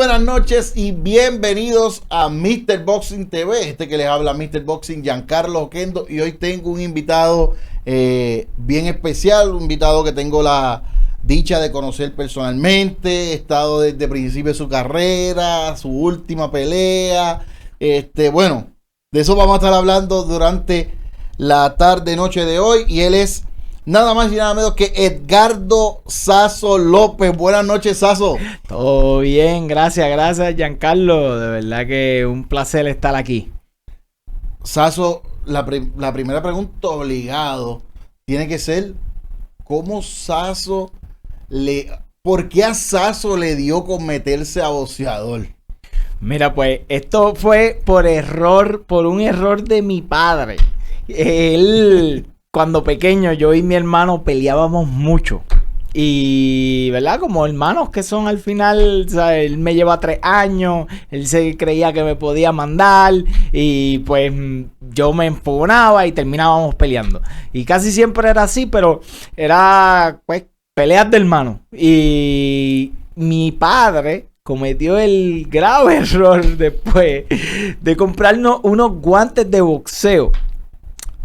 buenas noches y bienvenidos a Mr. Boxing TV. Que les habla Mr. Boxing, Giancarlo Oquendo, y hoy tengo un invitado bien especial, un invitado que tengo la dicha de conocer personalmente. He estado desde el principio de su carrera, su última pelea. Bueno, de eso vamos a estar hablando durante la tarde-noche de hoy, y él es nada más y nada menos que Edgardo Sasso López. Buenas noches, Sasso. Todo bien, gracias Giancarlo. De verdad que un placer estar aquí. Sasso, la primera pregunta obligado tiene que ser: ¿cómo Sasso por qué a Sasso le dio con meterse a boxeador? Mira, pues esto fue por un error de mi padre. Él, cuando pequeño, yo y mi hermano peleábamos mucho. Y, ¿verdad? Como hermanos que son al final, ¿sabes? Él me lleva 3 años, él se creía que me podía mandar y pues yo me enfogonaba y terminábamos peleando. Y casi siempre era así, pero era pues peleas de hermanos. Y mi padre cometió el grave error después de comprarnos unos guantes de boxeo.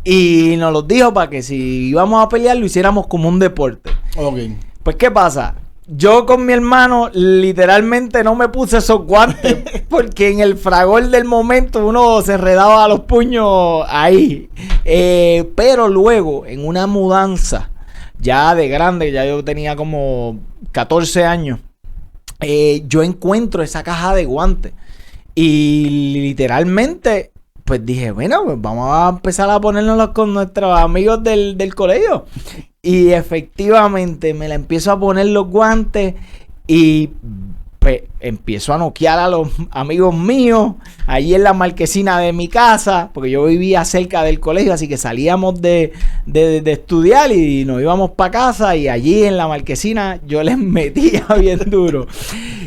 Y nos los dijo para que si íbamos a pelear lo hiciéramos como un deporte. Okay. Pues, ¿qué pasa? Yo con mi hermano literalmente no me puse esos guantes porque en el fragor del momento uno se enredaba a los puños ahí. Pero luego, en una mudanza, ya de grande, ya yo tenía como 14 años, yo encuentro esa caja de guantes. Y literalmente, pues dije, bueno, pues vamos a empezar a ponérnoslos con nuestros amigos del colegio. Y efectivamente me la empiezo a poner los guantes y pues empiezo a noquear a los amigos míos allí en la marquesina de mi casa, porque yo vivía cerca del colegio, así que salíamos de estudiar y nos íbamos para casa, y allí en la marquesina yo les metía bien duro.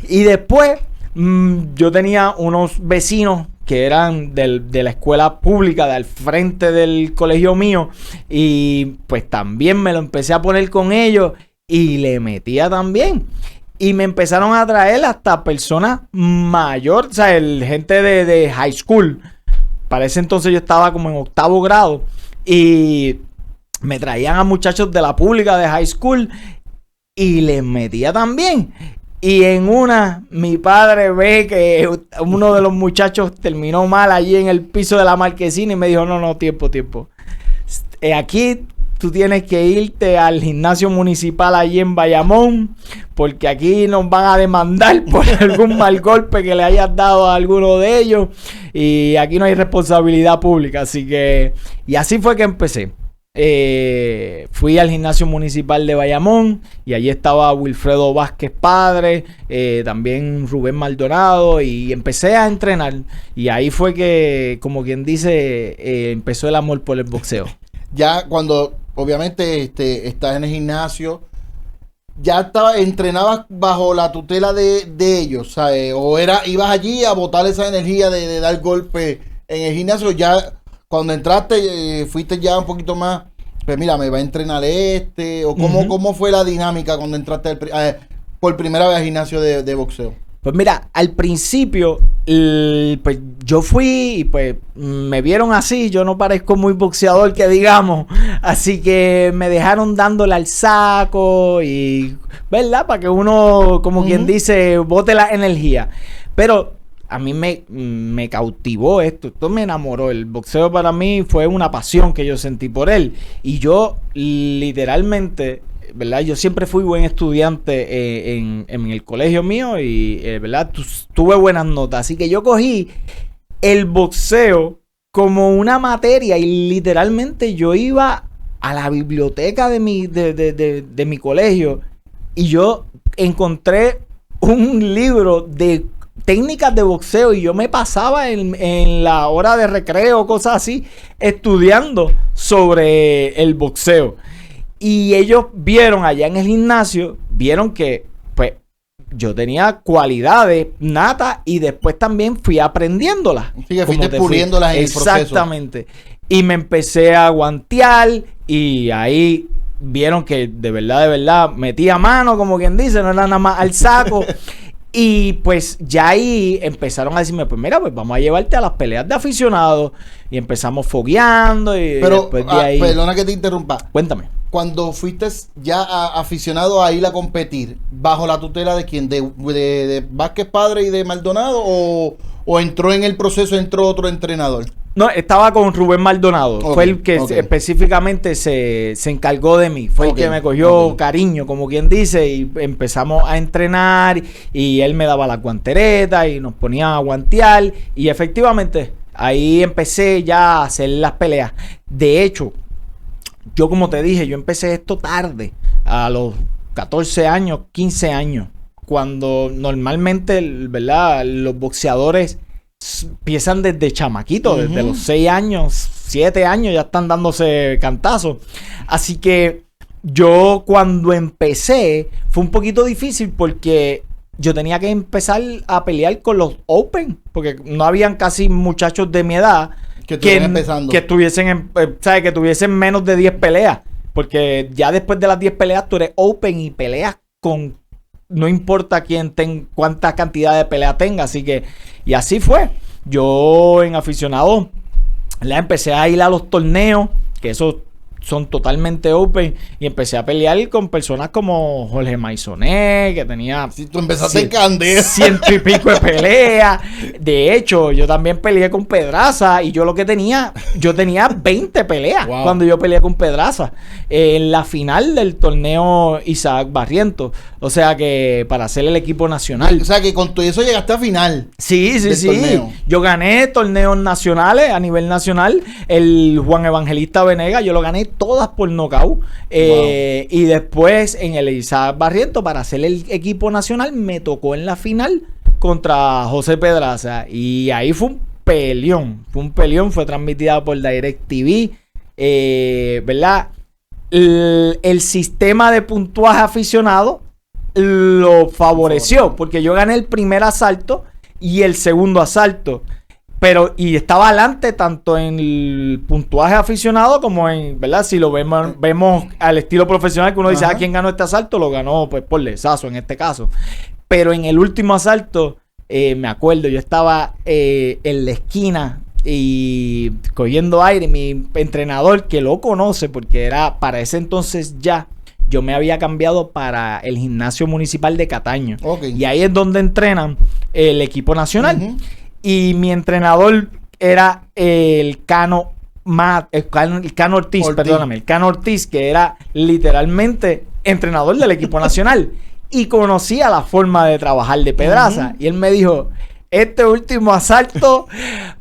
Y después yo tenía unos vecinos que eran de la escuela pública de al frente del colegio mío, y pues también me lo empecé a poner con ellos y le metía también. Y me empezaron a traer hasta personas mayores, o sea, gente de high school. Para ese entonces yo estaba como en 8º grado y me traían a muchachos de la pública de high school y les metía también. Y en una, mi padre ve que uno de los muchachos terminó mal allí en el piso de la marquesina y me dijo, no, tiempo. Aquí tú tienes que irte al gimnasio municipal allí en Bayamón, porque aquí nos van a demandar por algún mal golpe que le hayas dado a alguno de ellos. Y aquí no hay responsabilidad pública, así que... Y así fue que empecé. Fui al gimnasio municipal de Bayamón y allí estaba Wilfredo Vázquez padre, también Rubén Maldonado, y empecé a entrenar, y ahí fue que, como quien dice, empezó el amor por el boxeo. Ya cuando obviamente estás en el gimnasio, ya entrenabas bajo la tutela de ellos, ¿sabes? O ibas allí a botar esa energía de dar golpes en el gimnasio. Ya cuando entraste, fuiste ya un poquito más, pues mira, me va a entrenar o ¿cómo fue la dinámica cuando entraste por primera vez al gimnasio de boxeo? Pues mira, al principio, pues yo fui y pues me vieron así, yo no parezco muy boxeador que digamos, así que me dejaron dándole al saco y, ¿verdad? Para que uno, como quien dice, bote la energía. Pero a mí me cautivó esto me enamoró. El boxeo para mí fue una pasión que yo sentí por él. Y yo literalmente, ¿verdad? Yo siempre fui buen estudiante en el colegio mío y, ¿verdad? Tuve buenas notas. Así que yo cogí el boxeo como una materia y literalmente yo iba a la biblioteca de mi colegio y yo encontré un libro de técnicas de boxeo y yo me pasaba en la hora de recreo, cosas así, estudiando sobre el boxeo. Y ellos vieron allá en el gimnasio, vieron que pues yo tenía cualidades natas y después también fui aprendiéndolas. Sí, que fuiste puliéndolas en el proceso. Exactamente. Y me empecé a guantear y ahí vieron que de verdad metía mano, como quien dice, no era nada más al saco. Y pues ya ahí empezaron a decirme, pues mira, pues vamos a llevarte a las peleas de aficionados. Y empezamos fogueando y Pero, después de ahí... perdona que te interrumpa. Cuéntame. Cuando fuiste ya aficionado a ir a competir, ¿bajo la tutela de quién? ¿De Vázquez Padre y de Maldonado? ¿O entró en el proceso, entró otro entrenador? No, estaba con Rubén Maldonado. Okay, fue el que específicamente se encargó de mí. Fue el que me cogió cariño, como quien dice, y empezamos a entrenar y él me daba las guanteretas y nos ponía a guantear y efectivamente ahí empecé ya a hacer las peleas. De hecho, yo como te dije, yo empecé esto tarde, a los 14 años, 15 años, cuando normalmente, ¿verdad? Los boxeadores empiezan desde chamaquitos, desde los 6 años, 7 años ya están dándose cantazos. Así que yo cuando empecé fue un poquito difícil porque yo tenía que empezar a pelear con los Open, porque no habían casi muchachos de mi edad que estuviesen ¿sabes? Que tuviesen menos de 10 peleas, porque ya después de las 10 peleas tú eres Open y peleas con no importa cuánta cantidad de pelea tenga, así que y así fue. Yo en aficionado empecé a ir a los torneos, que esos son totalmente open, y empecé a pelear con personas como Jorge Maisonet, que tenía... Si tú empezaste en candela. 100 y pico de peleas. De hecho, yo también peleé con Pedraza, y yo tenía 20 peleas cuando yo peleé con Pedraza. En la final del torneo Isaac Barrientos. O sea que para hacer el equipo nacional. O sea que con todo eso llegaste a final. Sí. Torneo. Yo gané torneos nacionales a nivel nacional. El Juan Evangelista Venegas, yo lo gané todas por nocaut. Y después en el Isaac Barrientos, para hacer el equipo nacional, me tocó en la final contra José Pedraza. Y ahí fue un peleón. Fue transmitida por DirecTV. ¿Verdad? El sistema de puntuaje aficionado lo favoreció, porque yo gané el primer asalto y el segundo asalto. Y estaba adelante tanto en el puntuaje aficionado como en, ¿verdad? Si lo vemos al estilo profesional, que uno dice, ¿quién ganó este asalto? Lo ganó, pues, por Lesazo en este caso. Pero en el último asalto, me acuerdo, yo estaba en la esquina y cogiendo aire. Mi entrenador, que lo conoce, porque era para ese entonces ya, yo me había cambiado para el gimnasio municipal de Cataño. Y ahí es donde entrenan el equipo nacional. Y mi entrenador era el Cano Ortiz, perdóname, el Cano Ortiz, que era literalmente entrenador del equipo nacional. Y conocía la forma de trabajar de Pedraza. Y él me dijo, este último asalto,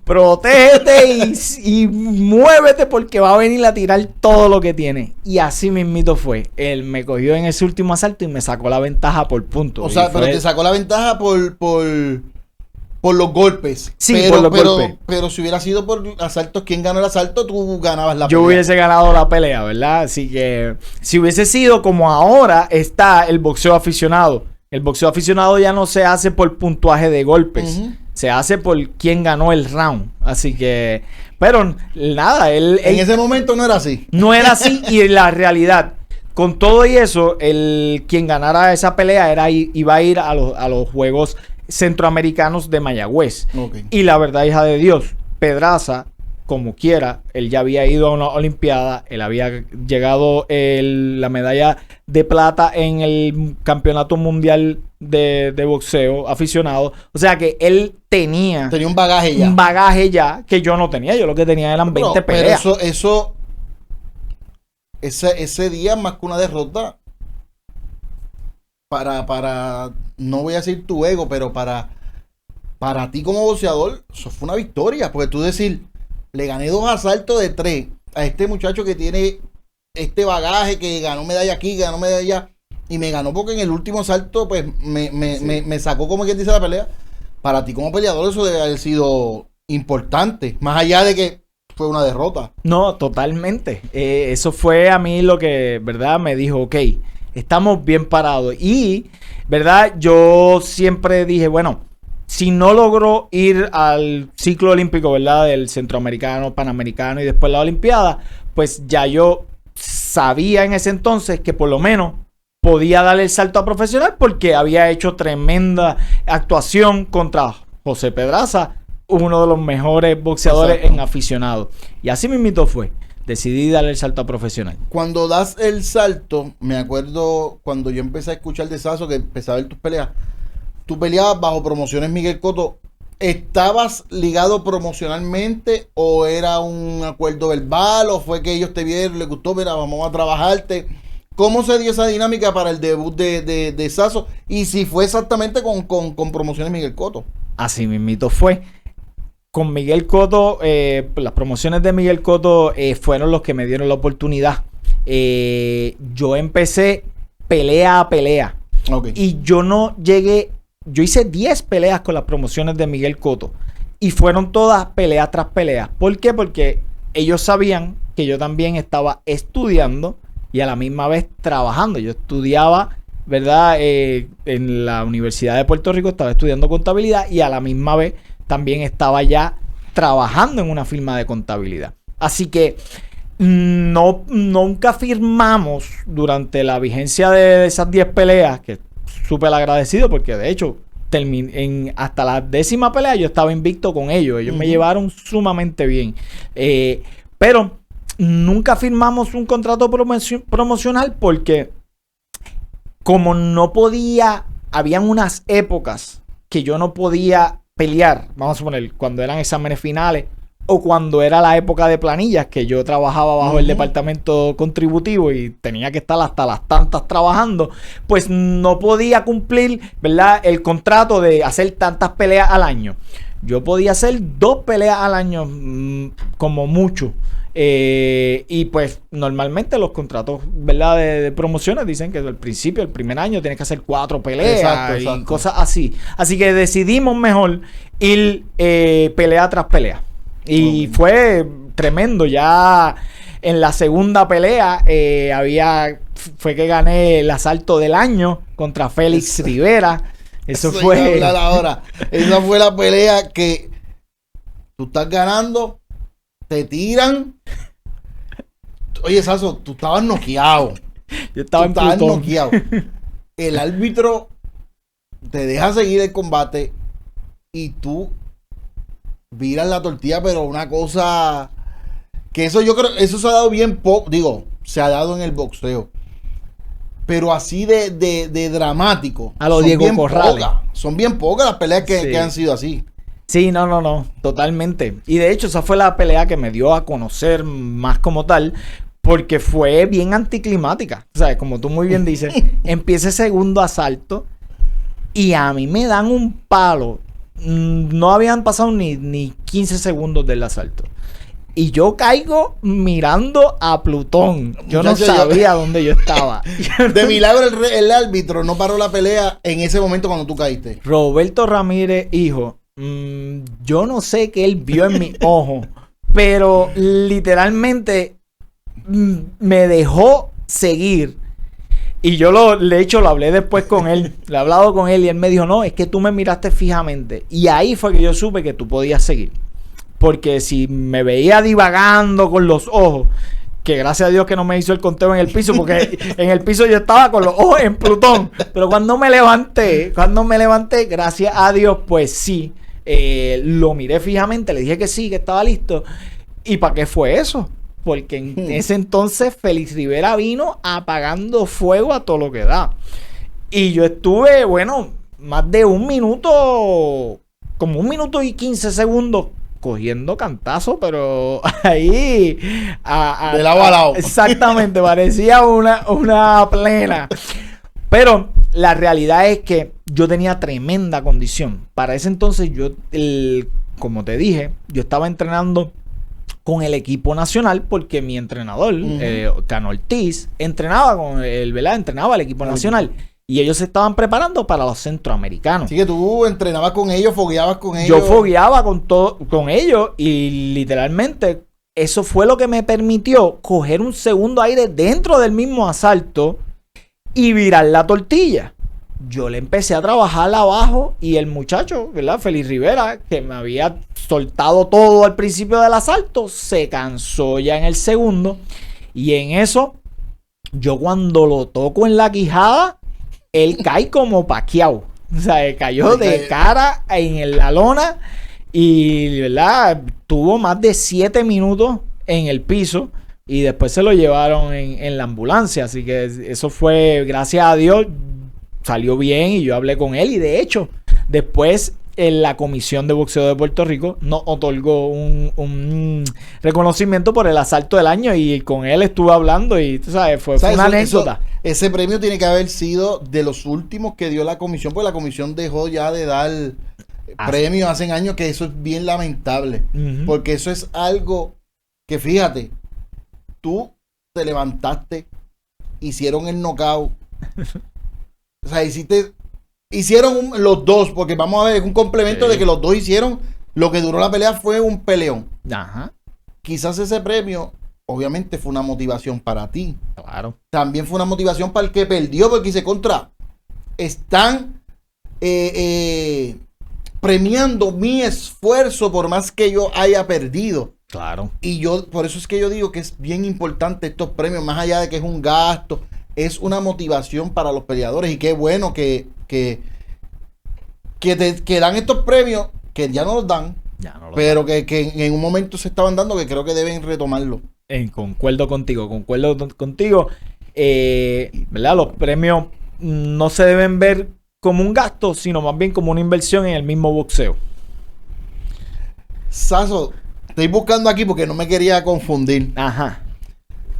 protégete y muévete, porque va a venir a tirar todo lo que tiene. Y así mismito fue. Él me cogió en ese último asalto y me sacó la ventaja por puntos. O sea, pero te sacó la ventaja por los golpes. Sí, por los golpes. Pero si hubiera sido por asaltos, ¿quién ganó el asalto? Tú ganabas la pelea. Yo hubiese ganado la pelea, ¿verdad? Así que si hubiese sido como ahora está el boxeo aficionado. El boxeo aficionado ya no se hace por puntuaje de golpes. Se hace por quién ganó el round. Así que... Pero nada, él... En ese momento no era así. No era así, y en la realidad, con todo y eso, quien ganara esa pelea iba a ir a los Juegos Centroamericanos de Mayagüez. Y la verdad, hija de Dios, Pedraza, como quiera, él ya había ido a una olimpiada, él había llegado la medalla de plata en el campeonato mundial de boxeo aficionado. O sea que él tenía un bagaje ya. Un bagaje ya que yo no tenía. Yo lo que tenía eran 20 peleas. Pero ese día, más que una derrota, para no voy a decir tu ego, pero para ti como boxeador, eso fue una victoria. Porque tú decir, le gané 2 asaltos de 3 a este muchacho que tiene este bagaje, que ganó medalla aquí, ganó medalla allá, y me ganó porque en el último asalto pues me sacó, como quien dice, la pelea. Para ti como peleador eso debe haber sido importante, más allá de que fue una derrota. No, totalmente. Eso fue a mí lo que, ¿verdad? Me dijo, ok, estamos bien parados. Y, ¿verdad? Yo siempre dije, bueno, si no logro ir al ciclo olímpico, ¿verdad? Del centroamericano, panamericano y después la olimpiada, pues ya yo sabía en ese entonces que por lo menos podía dar el salto a profesional porque había hecho tremenda actuación contra José Pedraza, uno de los mejores boxeadores en aficionados. Y así mismito fue. Decidí darle el salto a profesional. Cuando das el salto, me acuerdo cuando yo empecé a escuchar de Sasso, que empecé a ver tus peleas. Tú peleabas bajo Promociones Miguel Cotto. ¿Estabas ligado promocionalmente o era un acuerdo verbal o fue que ellos te vieron, les gustó, mira, vamos a trabajarte? ¿Cómo se dio esa dinámica para el debut de Sasso? Y si fue exactamente con Promociones Miguel Cotto. Así mismito fue. Con Miguel Cotto, las promociones de Miguel Cotto fueron los que me dieron la oportunidad. Yo empecé pelea a pelea. Okay. Y yo no llegué... Yo hice 10 peleas con las promociones de Miguel Cotto. Y fueron todas pelea tras pelea. ¿Por qué? Porque ellos sabían que yo también estaba estudiando y a la misma vez trabajando. Yo estudiaba, ¿verdad? En la Universidad de Puerto Rico estaba estudiando contabilidad y a la misma vez también estaba ya trabajando en una firma de contabilidad. Así que nunca firmamos durante la vigencia de esas 10 peleas, que súper agradecido porque de hecho hasta la 10ª pelea yo estaba invicto con ellos. Ellos me llevaron sumamente bien. Pero nunca firmamos un contrato promocional porque como no podía, habían unas épocas que yo no podía pelear, vamos a suponer, cuando eran exámenes finales o cuando era la época de planillas, que yo trabajaba bajo el departamento contributivo y tenía que estar hasta las tantas trabajando, pues no podía cumplir, ¿verdad?, el contrato de hacer tantas peleas al año. Yo podía hacer 2 peleas al año, como mucho. Y pues normalmente los contratos, ¿verdad?, de promociones dicen que al principio, el primer año, tienes que hacer 4 peleas y cosas así. Así que decidimos mejor ir pelea tras pelea. Y fue tremendo. Ya en la segunda pelea fue que gané el asalto del año contra Félix Rivera. Eso fue. Ahora. Esa fue la pelea que tú estás ganando, te tiran. Oye, Sasso, tú estabas noqueado. Yo estaba en Plutón. Noqueado. El árbitro te deja seguir el combate y tú viras la tortilla, pero una cosa que eso yo creo, eso se ha dado bien poco, digo, se ha dado en el boxeo, pero así de dramático. A lo Diego Corrales. Son bien pocas las peleas que han sido así. Sí, no, totalmente. Y de hecho esa fue la pelea que me dio a conocer más como tal, porque fue bien anticlimática. O sea, como tú muy bien dices, empieza el segundo asalto y a mí me dan un palo. No habían pasado ni 15 segundos del asalto. Y yo caigo mirando a Plutón. Yo no sabía dónde yo estaba. De milagro el árbitro no paró la pelea en ese momento cuando tú caíste. Roberto Ramírez, hijo, yo no sé qué él vio en mi ojo, pero literalmente me dejó seguir. Y yo lo hablé después con él. Le he hablado con él y él me dijo, no, es que tú me miraste fijamente. Y ahí fue que yo supe que tú podías seguir. Porque si me veía divagando con los ojos, que gracias a Dios que no me hizo el conteo en el piso, porque en el piso yo estaba con los ojos en Plutón. Pero cuando me levanté, gracias a Dios, pues sí, lo miré fijamente, le dije que sí, que estaba listo. ¿Y para qué fue eso? Porque en ese entonces Félix Rivera vino apagando fuego a todo lo que da. Y yo estuve, más de 1 minuto, como 1 minuto y 15 segundos cogiendo cantazo, pero ahí de lado a lado. Exactamente, parecía una plena. Pero la realidad es que yo tenía tremenda condición. Para ese entonces como te dije, yo estaba entrenando con el equipo nacional porque mi entrenador, Cano Ortiz, entrenaba entrenaba al equipo nacional. Y ellos se estaban preparando para los centroamericanos. Así que tú entrenabas con ellos, fogueabas con ellos. Yo fogueaba con ellos y literalmente eso fue lo que me permitió coger un segundo aire dentro del mismo asalto y virar la tortilla. Yo le empecé a trabajar abajo y el muchacho, ¿verdad? Félix Rivera, que me había soltado todo al principio del asalto, se cansó ya en el segundo y en eso yo cuando lo toco en la quijada, él cae como paqueado. O sea, cayó de cara en la lona y, ¿verdad? Tuvo más de 7 minutos en el piso y después se lo llevaron en la ambulancia. Así que eso fue, gracias a Dios, salió bien y yo hablé con él. Y de hecho, después en la Comisión de Boxeo de Puerto Rico nos otorgó un reconocimiento por el asalto del año y con él estuve hablando y, tú sabes, fue una anécdota. Ese premio tiene que haber sido de los últimos que dio la comisión, porque la comisión dejó ya de dar premios hace años, que eso es bien lamentable. Porque eso es algo que, fíjate, tú te levantaste, hicieron el knockout. O sea, hicieron los dos, porque vamos a ver, es un complemento de que los dos hicieron, lo que duró la pelea fue un peleón. Ajá. Quizás ese premio, obviamente, fue una motivación para ti. Claro. También fue una motivación para el que perdió, porque dice, están premiando mi esfuerzo por más que yo haya perdido. Claro. Y yo, por eso es que yo digo que es bien importante estos premios, más allá de que es un gasto, es una motivación para los peleadores. Y qué bueno que dan estos premios, que ya no los dan, pero que en un momento se estaban dando, que creo que deben retomarlo. Concuerdo contigo. ¿Verdad? Los premios no se deben ver como un gasto, sino más bien como una inversión en el mismo boxeo. Saso, estoy buscando aquí porque no me quería confundir. Ajá.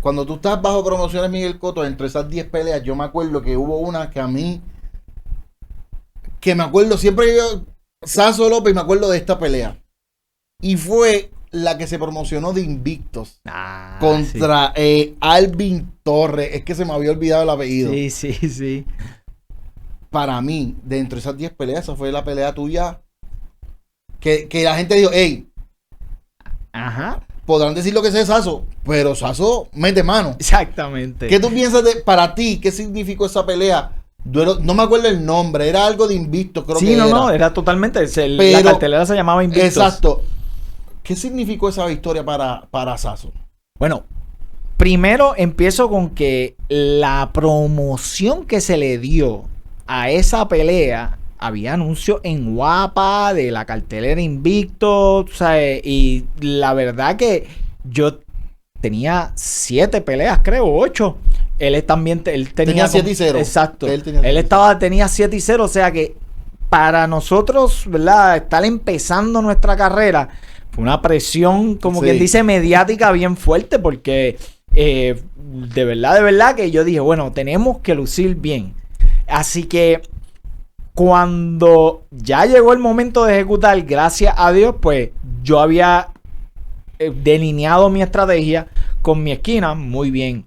Cuando tú estás bajo promociones Miguel Cotto, entre esas 10 peleas, yo me acuerdo que hubo una que a mí, que me acuerdo siempre yo, Saso López, me acuerdo de esta pelea. Y fue la que se promocionó de Invictos contra Alvin Torres. Es que se me había olvidado el apellido. Sí. Para mí, dentro de esas 10 peleas, esa fue la pelea tuya. Que la gente dijo, hey, ajá. Podrán decir lo que sea Saso, pero Saso mete mano. Exactamente. ¿Qué tú piensas para ti? ¿Qué significó esa pelea? No me acuerdo el nombre, era algo de Invictos, creo que era. Sí, no, era totalmente. La cartelera se llamaba Invictos. Exacto. ¿Qué significó esa victoria para Saso? Bueno, primero empiezo con que la promoción que se le dio a esa pelea, había anuncios en Guapa de la cartelera Invicto, ¿sabes? Y la verdad que yo tenía 7 peleas, creo, 8. Él también tenía 7-0. Exacto. Tenía 7-0, o sea que para nosotros, ¿verdad? Estar empezando nuestra carrera fue una presión, como quien dice, mediática bien fuerte, porque de verdad que yo dije, bueno, tenemos que lucir bien. Así que cuando ya llegó el momento de ejecutar, gracias a Dios, pues yo había delineado mi estrategia con mi esquina muy bien.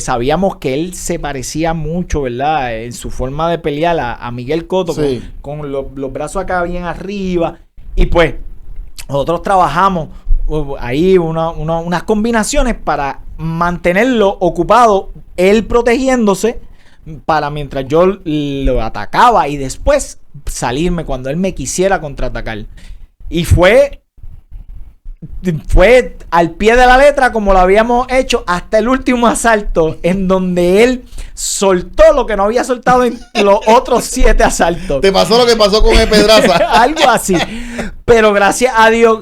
Sabíamos que él se parecía mucho, ¿verdad? En su forma de pelear a Miguel Cotto, con los brazos acá bien arriba. Y pues nosotros trabajamos ahí unas combinaciones para mantenerlo ocupado, él protegiéndose, para mientras yo lo atacaba y después salirme cuando él me quisiera contraatacar. Y fue al pie de la letra como lo habíamos hecho hasta el último asalto, en donde él soltó lo que no había soltado en los otros 7 asaltos. ¿Te pasó lo que pasó con el Pedraza? Algo así. Pero gracias a Dios,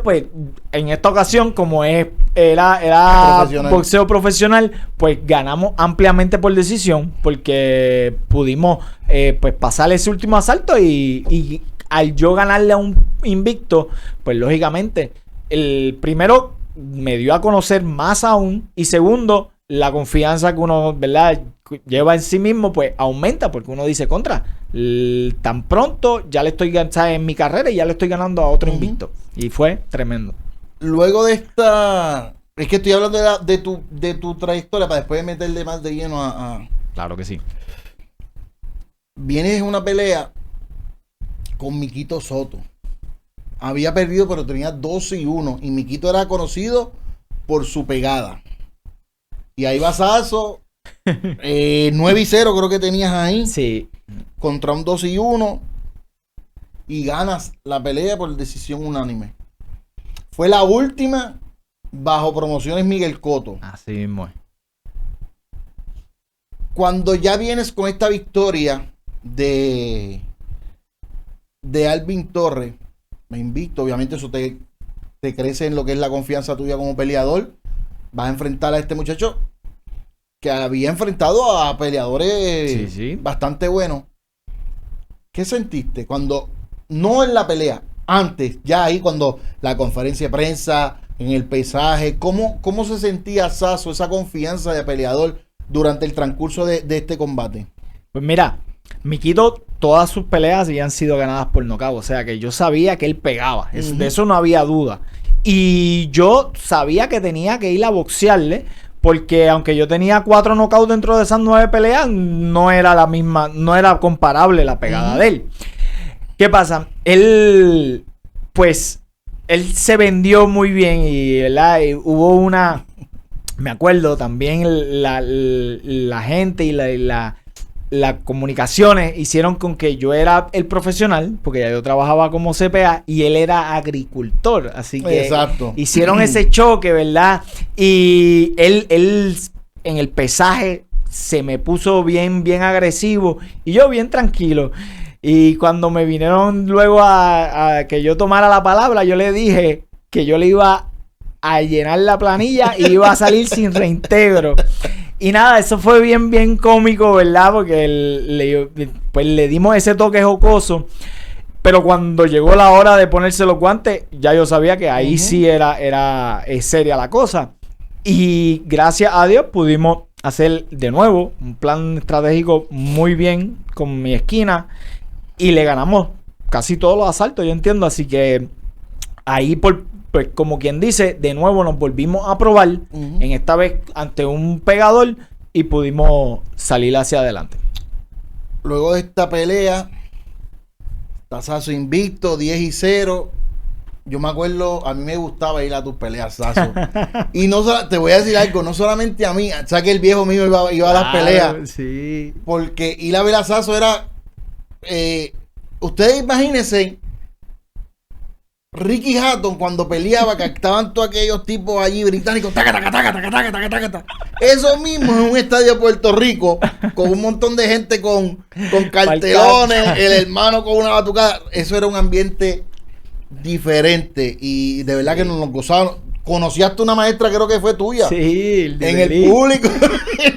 pues en esta ocasión, como era boxeo profesional, pues ganamos ampliamente por decisión, porque pudimos pues pasar ese último asalto y al yo ganarle a un invicto, pues lógicamente, el primero me dio a conocer más aún, y segundo, la confianza que uno, ¿verdad?, lleva en sí mismo, pues aumenta, porque uno dice, tan pronto ya le estoy en mi carrera y ya le estoy ganando a otro invicto. Y fue tremendo. Luego de esta, es que estoy hablando de tu trayectoria para después meterle más de lleno a... Claro que sí. Vienes en una pelea con Miquito Soto. Había perdido, pero tenía 12-1. Y Miquito era conocido por su pegada. Y ahí va Saso. 9-0 creo que tenías ahí. Sí. Contra un 12-1. Y ganas la pelea por decisión unánime. Fue la última bajo promociones Miguel Cotto. Así mismo es. Cuando ya vienes con esta victoria de Alvin Torres, me invicto, obviamente eso te crece en lo que es la confianza tuya como peleador. Vas a enfrentar a este muchacho que había enfrentado a peleadores bastante buenos. ¿Qué sentiste cuando, no en la pelea, antes, ya ahí cuando la conferencia de prensa, en el pesaje, cómo se sentía Sasso, esa confianza de peleador durante el transcurso de este combate? Pues mira, Miquito, todas sus peleas habían sido ganadas por nocaut, o sea que yo sabía que él pegaba, de eso no había duda. Y yo sabía que tenía que ir a boxearle, porque aunque yo tenía 4 knockouts dentro de esas 9 peleas, no era la misma, no era comparable la pegada de él. ¿Qué pasa? Él se vendió muy bien y, ¿verdad? Y hubo una... Me acuerdo también la gente y las comunicaciones hicieron con que yo era el profesional, porque ya yo trabajaba como CPA y él era agricultor, así que hicieron ese choque, ¿verdad? Y él en el pesaje se me puso bien agresivo y yo bien tranquilo. Y cuando me vinieron luego a que yo tomara la palabra, yo le dije que yo le iba a llenar la planilla y iba a salir sin reintegro. Y nada, eso fue bien cómico, ¿verdad? Porque le dimos ese toque jocoso. Pero cuando llegó la hora de ponerse los guantes, ya yo sabía que ahí sí era seria la cosa. Y gracias a Dios pudimos hacer de nuevo un plan estratégico muy bien con mi esquina. Y le ganamos casi todos los asaltos, yo entiendo. Así que ahí, pues como quien dice, de nuevo nos volvimos a probar. En esta vez ante un pegador y pudimos salir hacia adelante. Luego de esta pelea, Sasso invicto, 10-0. Yo me acuerdo, a mí me gustaba ir a tus peleas, Sasso. Y te voy a decir algo, no solamente a mí, o sea que el viejo mío iba a las peleas. Sí. Porque ir a ver a Sasso era... ustedes imagínense Ricky Hatton cuando peleaba, que estaban todos aquellos tipos allí británicos, taca. Eso mismo en un estadio de Puerto Rico, con un montón de gente con cartelones, el hermano con una batucada. Eso era un ambiente diferente y de verdad que nos gozaban. Conocías tú una maestra, creo que fue tuya. Sí, en el público.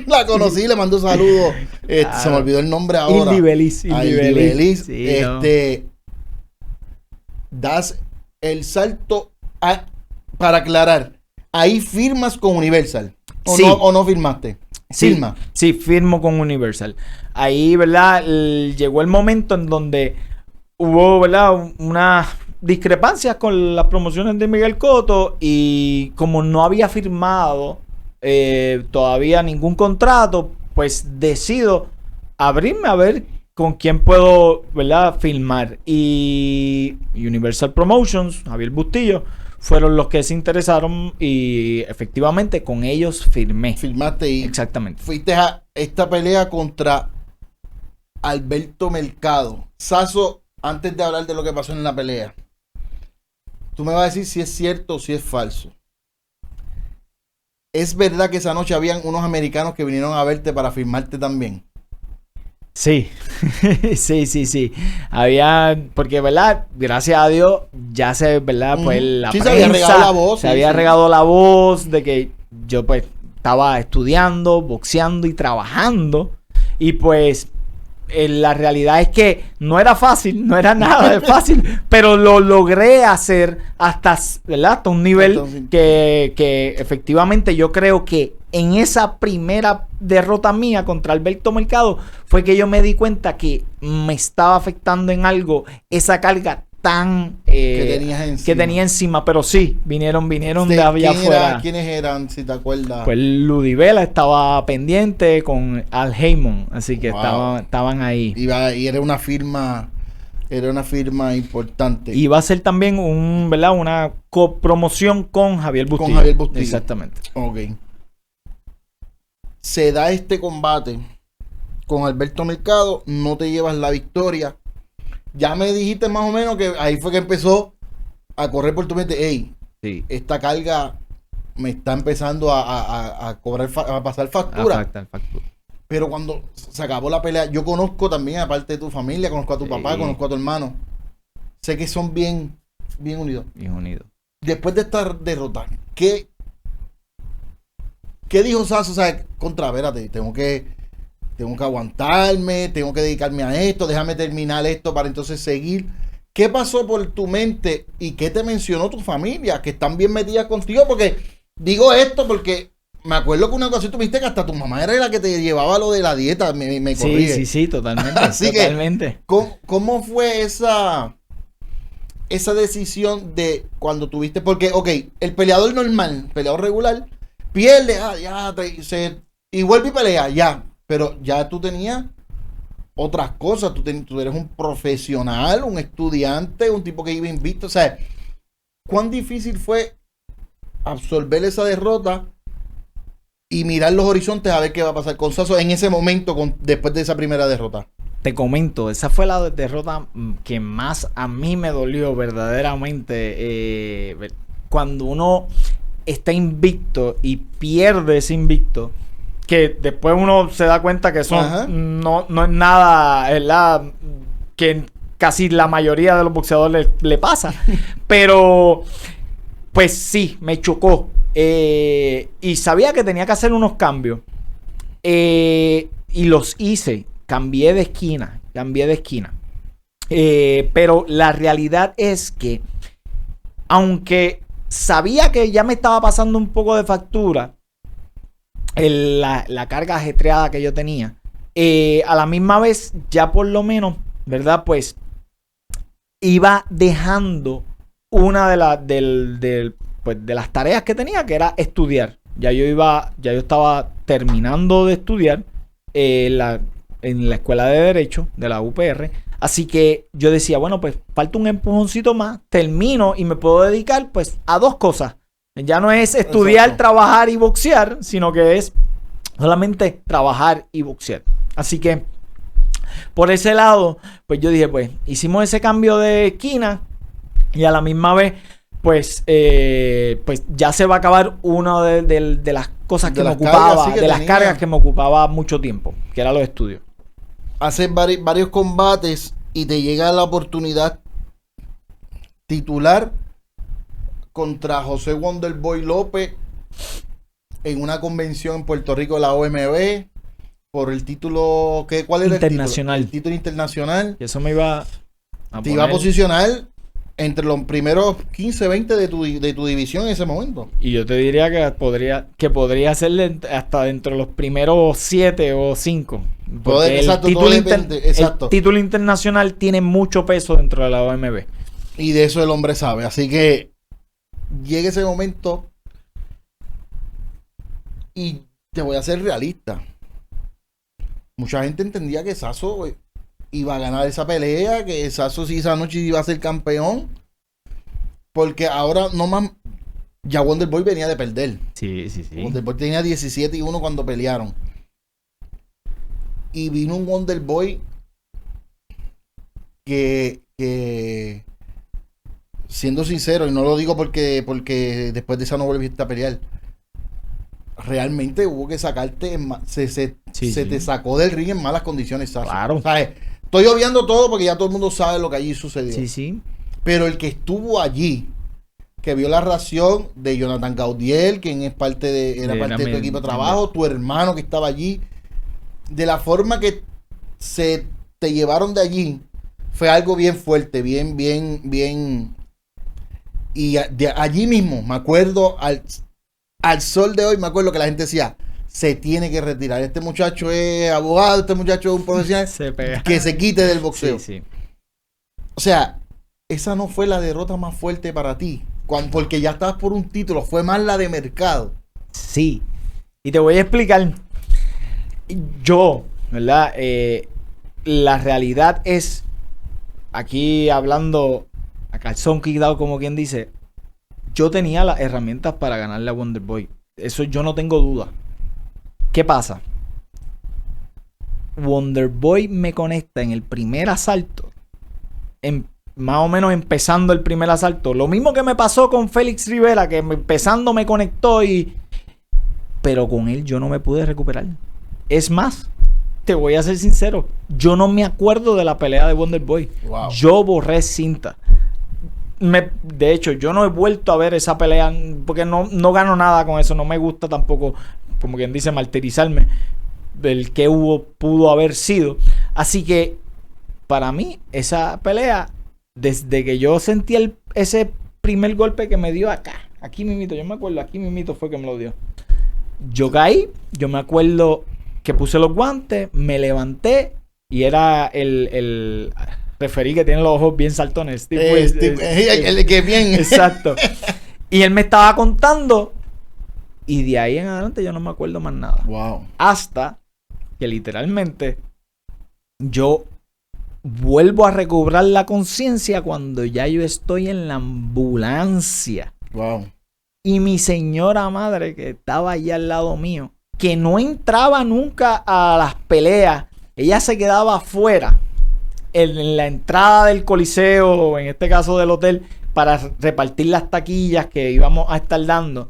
La conocí, le mandó saludos. Se me olvidó el nombre ahora. Ildi sí, das el salto para aclarar. Ahí firmas con Universal. ¿O no firmaste? ¿Firma? Sí, firmo con Universal. Ahí, ¿verdad? Llegó el momento en donde hubo, ¿verdad? Unas discrepancias con las promociones de Miguel Cotto y como no había firmado todavía ningún contrato, pues decido abrirme a ver con quién puedo, ¿verdad?, filmar. Y Universal Promotions, Javier Bustillo, fueron los que se interesaron y efectivamente con ellos firmé. Firmaste y exactamente. Fuiste a esta pelea contra Alberto Mercado. Sasso, antes de hablar de lo que pasó en la pelea, tú me vas a decir si es cierto o si es falso. ¿Es verdad que esa noche habían unos americanos que vinieron a verte para firmarte también? Sí, sí. Había, porque, ¿verdad? Gracias a Dios, ya se, ¿verdad? Pues la prensa, se había regado la voz. Se había regado la voz de que yo, pues, estaba estudiando, boxeando y trabajando. Y, pues, la realidad es que no era fácil, no era nada de fácil, pero lo logré hacer hasta, ¿verdad? Hasta un nivel que efectivamente yo creo que en esa primera derrota mía contra Alberto Mercado fue que yo me di cuenta que me estaba afectando en algo esa carga tan que tenía encima, pero sí, vinieron de allá afuera. ¿Quiénes eran, si te acuerdas? Pues Ludivela estaba pendiente con Al Heyman, así que estaban ahí. Y era una firma importante. Y va a ser también una copromoción con Javier Bustillo. Con Javier Bustillo. Exactamente. Ok. Se da este combate con Alberto Mercado, no te llevas la victoria. Ya me dijiste más o menos que ahí fue que empezó a correr por tu mente. Hey, sí, esta carga me está empezando a cobrar, a pasar factura. Pero cuando se acabó la pelea, yo conozco también, aparte de tu familia, conozco a tu papá, conozco a tu hermano. Sé que son bien unidos. Bien unidos. Después de esta derrota, ¿qué dijo Sasso? O sea, espérate, tengo que aguantarme, tengo que dedicarme a esto, déjame terminar esto para entonces seguir. ¿Qué pasó por tu mente y qué te mencionó tu familia que están bien metidas contigo? Porque digo esto porque me acuerdo que una ocasión tuviste que hasta tu mamá era la que te llevaba lo de la dieta, me corrige. Sí, totalmente. Así totalmente. Que, ¿cómo fue esa decisión de cuando tuviste? Porque, ok, el peleador normal, el peleador regular, pierde, y vuelve y pelea, ya. Pero ya tú tenías otras cosas, tú eres un profesional, un estudiante, un tipo que iba invicto. O sea, ¿cuán difícil fue absorber esa derrota y mirar los horizontes a ver qué va a pasar con Sasso en ese momento después de esa primera derrota? Te comento, esa fue la derrota que más a mí me dolió verdaderamente. Cuando uno está invicto y pierde ese invicto, que después uno se da cuenta que eso no es nada, ¿verdad? Que casi la mayoría de los boxeadores le pasa. Pero, pues sí, me chocó. Y sabía que tenía que hacer unos cambios. Y los hice. Cambié de esquina. Pero la realidad es que, aunque sabía que ya me estaba pasando un poco de factura, la carga ajetreada que yo tenía, a la misma vez, ya por lo menos, ¿verdad? Pues iba dejando una de las tareas que tenía, que era estudiar. Ya yo estaba terminando de estudiar en la escuela de Derecho de la UPR. Así que yo decía, bueno, pues falta un empujoncito más, termino y me puedo dedicar pues a dos cosas. Ya no es estudiar, exacto, trabajar y boxear, sino que es solamente trabajar y boxear. Así que por ese lado, pues yo dije, pues hicimos ese cambio de esquina y a la misma vez, pues ya se va a acabar una de las cosas que me ocupaba, de las cargas que me ocupaba mucho tiempo, que era los estudios. Haces varios combates y te llega la oportunidad titular contra José Wonderboy López en una convención en Puerto Rico, la OMB, por el título, ¿cuál era internacional? El título internacional. Y eso me iba te iba a posicionar entre los primeros 15, 20 de tu división en ese momento. Y yo te diría que podría ser hasta dentro de los primeros 7 o 5. Porque exacto, el título internacional tiene mucho peso dentro de la OMB. Y de eso el hombre sabe. Así que llega ese momento y te voy a ser realista. Mucha gente entendía que Sasso iba a ganar esa pelea, que Sasso sí esa noche iba a ser campeón, porque ahora no más, ya Wonderboy venía de perder. Sí. Wonderboy tenía 17-1 cuando pelearon. Y vino un Wonderboy que siendo sincero, y no lo digo porque después de esa no volviste a pelear, realmente hubo que sacarte, se te sacó del ring en malas condiciones, Sasso. Claro. ¿Sabes? Estoy obviando todo porque ya todo el mundo sabe lo que allí sucedió. Sí. Pero el que estuvo allí, que vio la reacción de Jonathan Gaudiel, quien era parte de tu equipo de trabajo, tu hermano que estaba allí, de la forma que se te llevaron de allí, fue algo bien fuerte, bien. Y allí mismo, me acuerdo, al sol de hoy, me acuerdo que la gente decía, se tiene que retirar. Este muchacho es abogado, este muchacho es un profesional que se quite del boxeo. Sí. O sea, esa no fue la derrota más fuerte para ti, porque ya estabas por un título, fue más la de mercado. Sí. Y te voy a explicar. Yo, ¿verdad? La realidad es, aquí hablando a calzón quitado, como quien dice, yo tenía las herramientas para ganarle a Wonderboy. Eso yo no tengo duda. ¿Qué pasa? Wonderboy me conecta en el primer asalto, más o menos empezando el primer asalto. Lo mismo que me pasó con Félix Rivera, que empezando me conectó pero con él yo no me pude recuperar. Es más, te voy a ser sincero, yo no me acuerdo de la pelea de Wonder Boy. Wow. Yo borré cinta. De hecho, yo no he vuelto a ver esa pelea porque no gano nada con eso. No me gusta tampoco, como quien dice, martirizarme del que pudo haber sido. Así que, para mí, esa pelea, desde que yo sentí ese primer golpe que me dio aquí mimito, yo me acuerdo, aquí mimito fue que me lo dio. Yo caí, yo me acuerdo que puse los guantes, me levanté y era el referí que tiene los ojos bien saltones. El que bien. Exacto. Y él me estaba contando y de ahí en adelante yo no me acuerdo más nada. Wow. Hasta que literalmente yo vuelvo a recobrar la conciencia cuando ya yo estoy en la ambulancia. Wow. Y mi señora madre, que estaba allí al lado mío, que no entraba nunca a las peleas, ella se quedaba afuera, en la entrada del coliseo, o en este caso del hotel, para repartir las taquillas que íbamos a estar dando.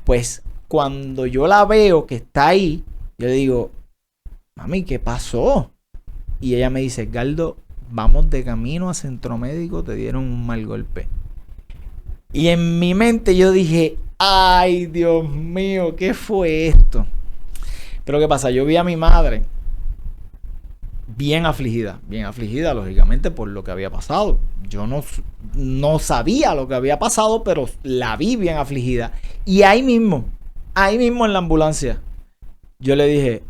Pues cuando yo la veo que está ahí, yo le digo, mami, ¿qué pasó? Y ella me dice, Edgardo, vamos de camino a centro médico, te dieron un mal golpe. Y en mi mente yo dije, ay, Dios mío, ¿qué fue esto? Pero ¿qué pasa? Yo vi a mi madre bien afligida, lógicamente, por lo que había pasado. Yo no sabía lo que había pasado, pero la vi bien afligida. Y ahí mismo en la ambulancia, yo le dije,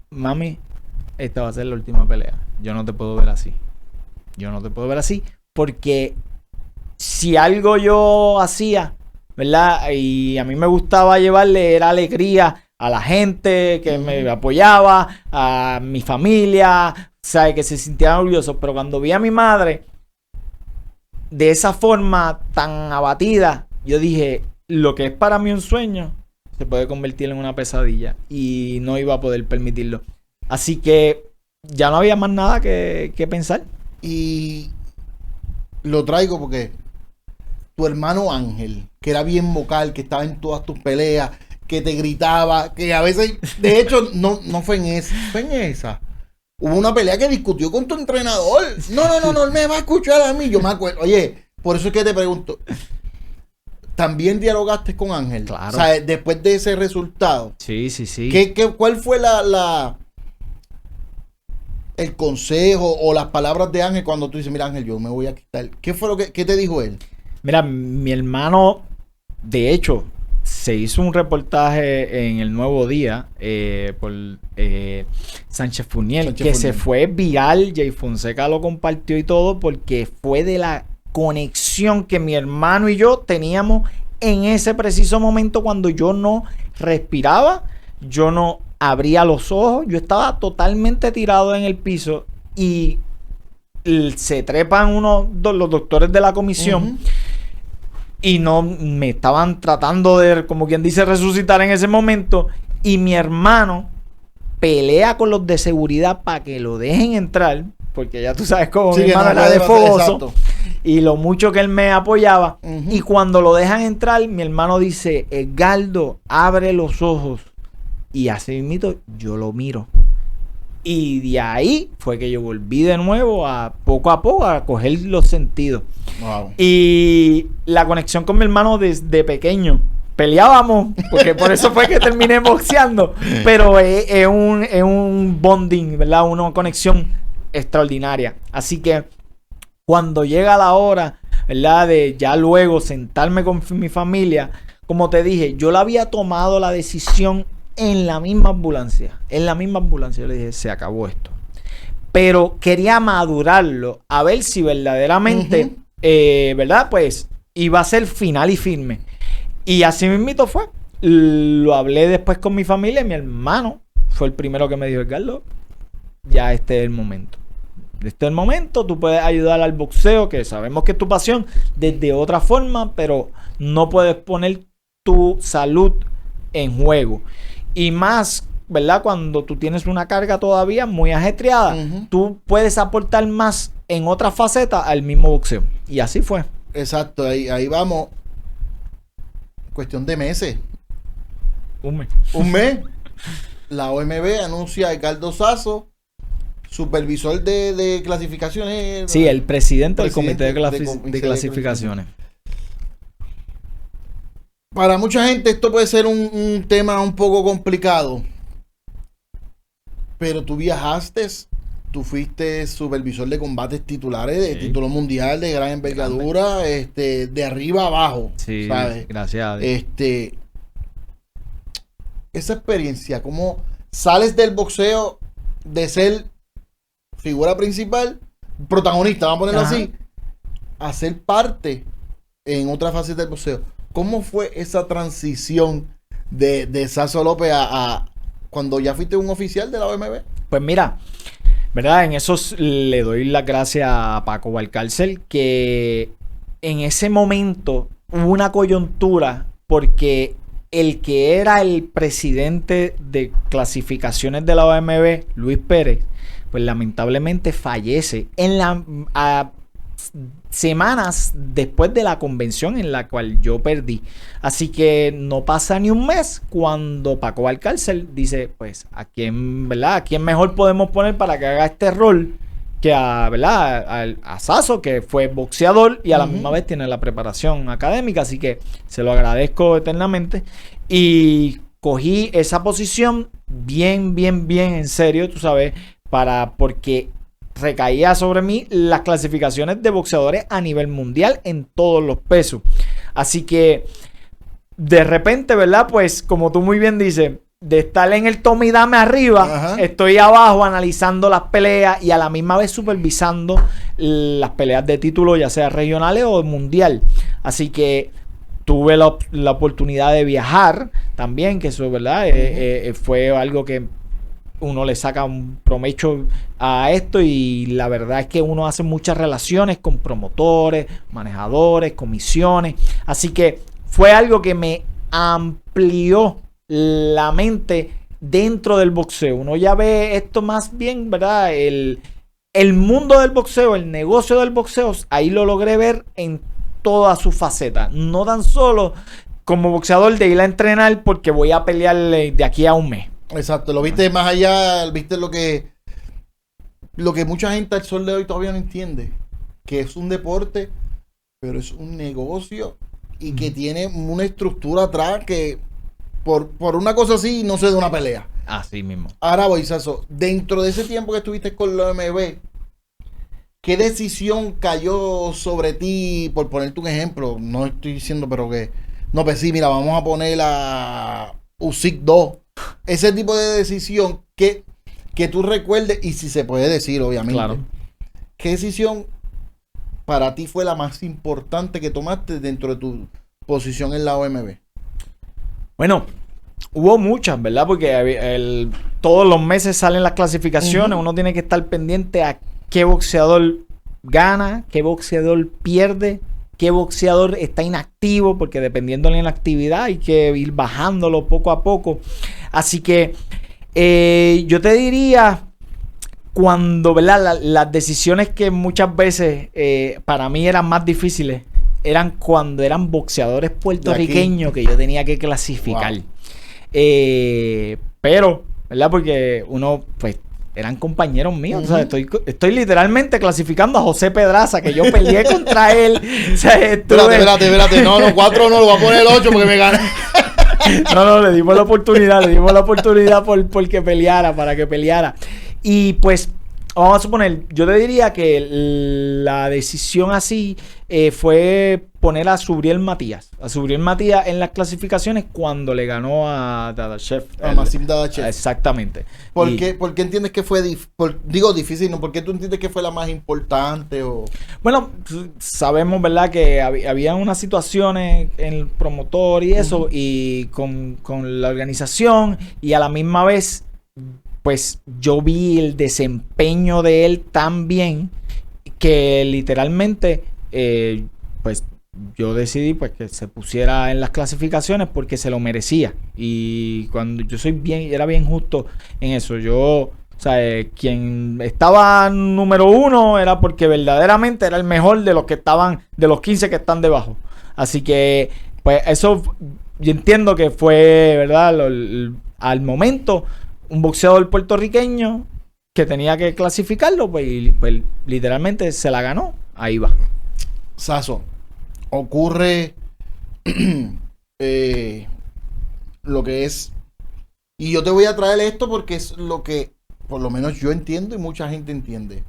mami, esta va a ser la última pelea. Yo no te puedo ver así. Porque si algo yo hacía, ¿verdad? Y a mí me gustaba llevarle, era alegría a la gente que me apoyaba, a mi familia, ¿sabes? Que se sintieran orgullosos. Pero cuando vi a mi madre de esa forma tan abatida, yo dije, lo que es para mí un sueño se puede convertir en una pesadilla. Y no iba a poder permitirlo. Así que ya no había más nada que pensar. Y lo traigo porque tu hermano Ángel, que era bien vocal, que estaba en todas tus peleas, que te gritaba, que a veces, de hecho, no fue en esa, fue en esa. Hubo una pelea que discutió con tu entrenador. No, él me va a escuchar a mí. Yo me acuerdo. Oye, por eso es que te pregunto. ¿También dialogaste con Ángel? Claro. O sea, después de ese resultado. Sí. ¿Cuál fue el consejo o las palabras de Ángel cuando tú dices, mira, Ángel, yo me voy a quitar? ¿Qué fue qué te dijo él? Mira, mi hermano, de hecho, se hizo un reportaje en El Nuevo Día por Sánchez Funiel, se fue viral. Jay Fonseca lo compartió y todo porque fue de la conexión que mi hermano y yo teníamos en ese preciso momento cuando yo no respiraba, yo no abría los ojos, yo estaba totalmente tirado en el piso y se trepan los doctores de la comisión y no me estaban tratando de, como quien dice, resucitar en ese momento, y mi hermano pelea con los de seguridad para que lo dejen entrar, porque ya tú sabes cómo mi hermano era de fogoso y lo mucho que él me apoyaba. Y cuando lo dejan entrar, mi hermano dice, Edgardo, abre los ojos. Y así mismo yo lo miro. Y de ahí fue que yo volví de nuevo poco a poco a coger los sentidos. Wow. Y la conexión con mi hermano desde pequeño. Peleábamos, porque por eso fue que terminé boxeando. Pero es un bonding, ¿verdad? Una conexión extraordinaria. Así que cuando llega la hora, ¿verdad? De ya luego sentarme con mi familia, como te dije, yo la había tomado la decisión en la misma ambulancia. Yo le dije, se acabó esto. Pero quería madurarlo, a ver si verdaderamente, ¿verdad? Pues iba a ser final y firme. Y así mismito fue. Lo hablé después con mi familia y mi hermano fue el primero que me dijo, Edgardo, ya este es el momento. Este es el momento, tú puedes ayudar al boxeo, que sabemos que es tu pasión, desde otra forma, pero no puedes poner tu salud en juego. Y más, ¿verdad? Cuando tú tienes una carga todavía muy ajetreada, tú puedes aportar más en otra faceta al mismo boxeo. Y así fue. Exacto, ahí vamos. Cuestión de meses. Un mes. ¿Un mes? la OMB anuncia a Edgardo Sazo, supervisor de clasificaciones. Sí, el presidente del Presidente comité de clasificaciones. Para mucha gente esto puede ser un tema un poco complicado, pero tú viajaste, tú fuiste supervisor de combates titulares, de título mundial, de gran envergadura, de arriba a abajo, Sí, ¿sabes? gracias a Dios. Esa experiencia, ¿cómo sales del boxeo de ser figura principal, protagonista, vamos a ponerlo así, a ser parte en otra fase del boxeo? ¿Cómo fue esa transición de Sazo López a cuando ya fuiste un oficial de la OMB? Pues mira, ¿verdad? En eso le doy las gracias a Paco Valcárcel, que en ese momento hubo una coyuntura porque el que era el presidente de clasificaciones de la OMB, Luis Pérez, pues lamentablemente fallece en semanas después de la convención en la cual yo perdí. Así que no pasa ni un mes cuando Paco Valcárcel dice, pues, ¿a quién mejor podemos poner para que haga este rol que a Sazo, que fue boxeador y a la misma vez tiene la preparación académica? Así que se lo agradezco eternamente. Y cogí esa posición bien en serio, tú sabes, porque recaía sobre mí las clasificaciones de boxeadores a nivel mundial en todos los pesos. Así que de repente, ¿verdad? Pues como tú muy bien dices, de estar en el tome y dame arriba, estoy abajo analizando las peleas y a la misma vez supervisando las peleas de título, ya sea regionales o mundial. Así que tuve la oportunidad de viajar también, que eso, ¿verdad? Fue algo que uno le saca un provecho a esto y la verdad es que uno hace muchas relaciones con promotores, manejadores, comisiones. Así que fue algo que me amplió la mente dentro del boxeo. Uno ya ve esto más bien, ¿verdad? El mundo del boxeo, el negocio del boxeo, ahí lo logré ver en todas sus facetas. No tan solo como boxeador de ir a entrenar porque voy a pelear de aquí a un mes. Exacto, lo viste más allá, viste lo que mucha gente al sol de hoy todavía no entiende, que es un deporte, pero es un negocio y que tiene una estructura atrás que por una cosa así no se da una pelea. Así mismo. Ahora voy, Sazo, dentro de ese tiempo que estuviste con la OMB, ¿qué decisión cayó sobre ti? Por ponerte un ejemplo, no estoy diciendo, pero que no, pues sí, mira, vamos a poner a USIC 2. Ese tipo de decisión que tú recuerdes, y si se puede decir, obviamente. Claro. ¿Qué decisión para ti fue la más importante que tomaste dentro de tu posición en la OMB? Bueno, hubo muchas, ¿verdad? Porque todos los meses salen las clasificaciones. Uno tiene que estar pendiente a qué boxeador gana, qué boxeador pierde, qué boxeador está inactivo, porque dependiendo de la inactividad hay que ir bajándolo poco a poco. Así que yo te diría, cuando, ¿verdad? Las decisiones que muchas veces para mí eran más difíciles, eran cuando eran boxeadores puertorriqueños que yo tenía que clasificar. Wow. Pero, ¿verdad? Porque uno, pues, eran compañeros míos. O sea, estoy literalmente clasificando a José Pedraza, que yo peleé contra él. O sea, espérate. No, 4 no, lo voy a poner 8 porque me gané. No, le dimos la oportunidad porque peleara, para que peleara. Y pues, vamos a suponer, yo te diría que la decisión así fue poner a Subriel Matías. A Subriel Matías en las clasificaciones cuando le ganó a Dadachev. A Maxim Dadachev. Exactamente. ¿Por qué entiendes que fue difícil? ¿No? ¿Por qué tú entiendes que fue la más importante? Bueno, sabemos, ¿verdad? Que había unas situaciones en el promotor y eso, y con la organización, y a la misma vez, pues yo vi el desempeño de él tan bien que literalmente, pues yo decidí pues que se pusiera en las clasificaciones porque se lo merecía. Y cuando yo era bien justo en eso. Yo, o sea, quien estaba número 1 era porque verdaderamente era el mejor de los que estaban, de los 15 que están debajo. Así que, pues eso yo entiendo que fue, ¿verdad? Al momento un boxeador puertorriqueño que tenía que clasificarlo, pues literalmente se la ganó. Ahí va. Saso, ocurre lo que es, y yo te voy a traer esto porque es lo que por lo menos yo entiendo y mucha gente entiende.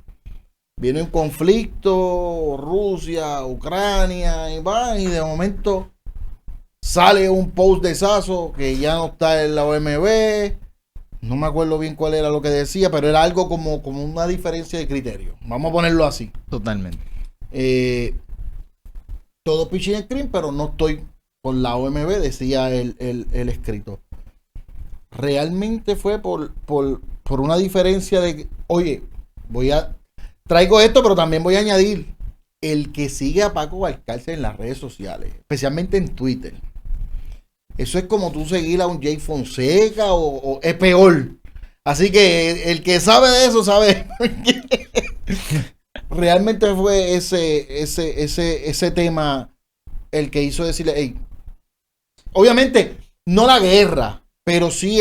Viene un conflicto, Rusia, Ucrania, y de momento sale un post de Saso que ya no está en la OMB. No me acuerdo bien cuál era lo que decía, pero era algo como una diferencia de criterio. Vamos a ponerlo así. Totalmente. Todo pitching and cream, pero no estoy con la OMB, decía el escrito. Realmente fue por una diferencia de, oye, traigo esto, pero también voy a añadir el que sigue a Paco Valcárcel en las redes sociales, especialmente en Twitter. Eso es como tú seguir a un Jay Fonseca o es peor. Así que el que sabe de eso sabe. Realmente fue ese tema el que hizo decirle, hey, obviamente no la guerra, pero sí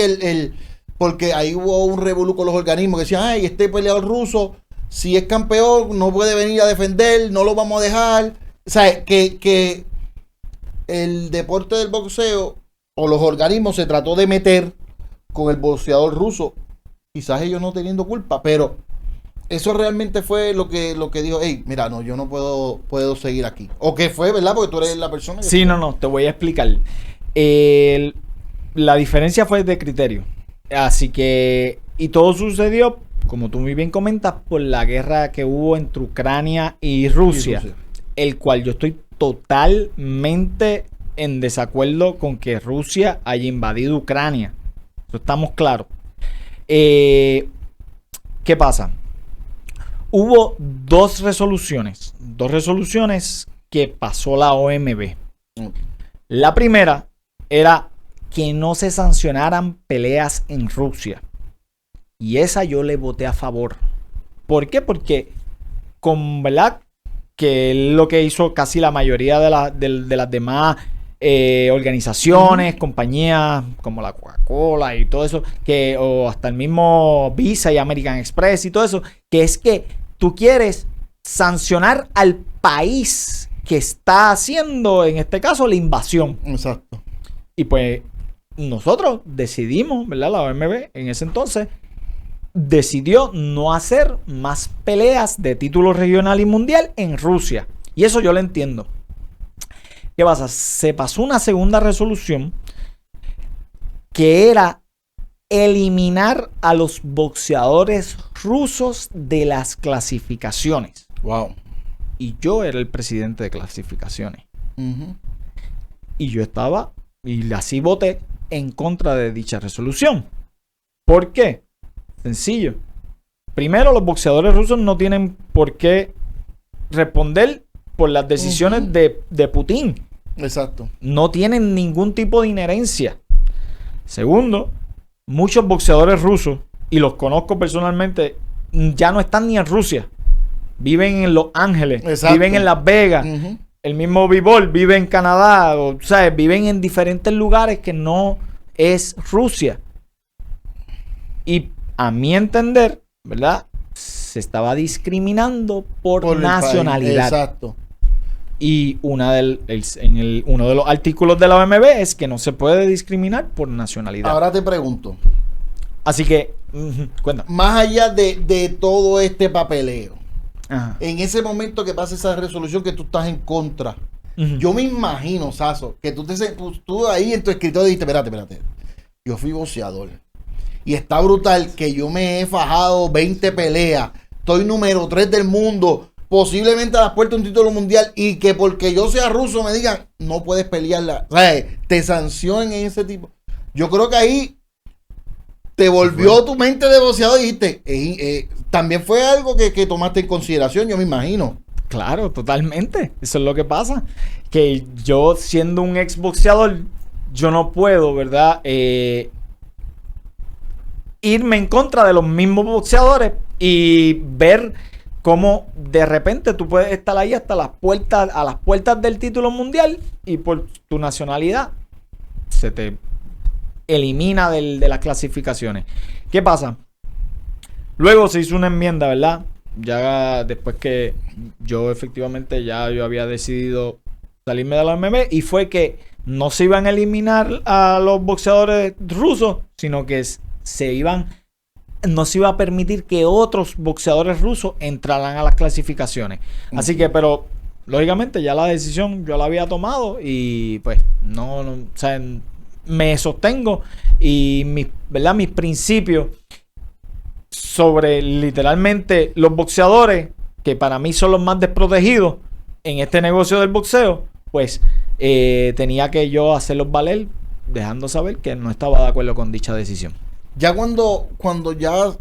porque ahí hubo un revolú con los organismos que decían, ay, este peleador ruso, si es campeón, no puede venir a defender, no lo vamos a dejar. O sea, que el deporte del boxeo o los organismos se trató de meter con el boxeador ruso, quizás ellos no teniendo culpa, pero eso realmente fue lo que dijo, hey, mira, no, yo no puedo seguir aquí. O que fue, ¿verdad? Porque tú eres la persona que... Sí, no, te voy a explicar. La diferencia fue de criterio. Así que, y todo sucedió, como tú muy bien comentas, por la guerra que hubo entre Ucrania y Rusia. El cual yo estoy totalmente en desacuerdo con que Rusia haya invadido Ucrania. Eso estamos claros. ¿Qué pasa? Hubo dos resoluciones que pasó la OMB. La primera era que no se sancionaran peleas en Rusia. Y esa yo le voté a favor. ¿Por qué? Porque, ¿verdad? Que es lo que hizo casi la mayoría de las demás organizaciones, compañías como la Coca-Cola y todo eso, o hasta el mismo Visa y American Express y todo eso, que es que tú quieres sancionar al país que está haciendo, en este caso, la invasión. Exacto. Y pues nosotros decidimos, ¿verdad? La OMB en ese entonces decidió no hacer más peleas de título regional y mundial en Rusia. Y eso yo lo entiendo. ¿Qué pasa? Se pasó una segunda resolución que era eliminar a los boxeadores rusos de las clasificaciones. Wow. Y yo era el presidente de clasificaciones. Y yo estaba, y así voté en contra de dicha resolución. ¿Por qué? Sencillo. Primero, los boxeadores rusos no tienen por qué responder por las decisiones de Putin. Exacto. No tienen ningún tipo de inherencia. Segundo, muchos boxeadores rusos, y los conozco personalmente, ya no están ni en Rusia. Viven en Los Ángeles, exacto, viven en Las Vegas. El mismo Bivol vive en Canadá, o sea, viven en diferentes lugares que no es Rusia. Y a mi entender, ¿verdad? Se estaba discriminando por nacionalidad. Exacto. Y uno de los artículos de la OMB es que no se puede discriminar por nacionalidad. Ahora te pregunto. Así que, cuéntame. Más allá de todo este papeleo, Ajá. En ese momento que pasa esa resolución que tú estás en contra, yo me imagino, Saso, que tú ahí en tu escritorio dijiste, espérate, yo fui boxeador. Y está brutal que yo me he fajado 20 peleas, estoy número 3 del mundo, posiblemente a las puertas de un título mundial, y que porque yo sea ruso me digan, no puedes pelearla. O sea, te sancionen en ese tipo. Yo creo que ahí te volvió tu mente de boxeador y dijiste, también fue algo que tomaste en consideración, yo me imagino. Claro, totalmente. Eso es lo que pasa. Que yo, siendo un ex boxeador, yo no puedo, ¿verdad? Irme en contra de los mismos boxeadores y ver cómo de repente tú puedes estar ahí hasta a las puertas del título mundial y por tu nacionalidad se te elimina de las clasificaciones. ¿Qué pasa? Luego se hizo una enmienda, ¿verdad? Ya después que yo efectivamente yo había decidido salirme de la OMB, y fue que no se iban a eliminar a los boxeadores rusos, sino que no se iba a permitir que otros boxeadores rusos entraran a las clasificaciones. Así que, pero lógicamente ya la decisión yo la había tomado y pues no, o sea, me sostengo y mis principios sobre literalmente los boxeadores, que para mí son los más desprotegidos en este negocio del boxeo, pues tenía que yo hacerlos valer, dejando saber que no estaba de acuerdo con dicha decisión. Ya cuando ya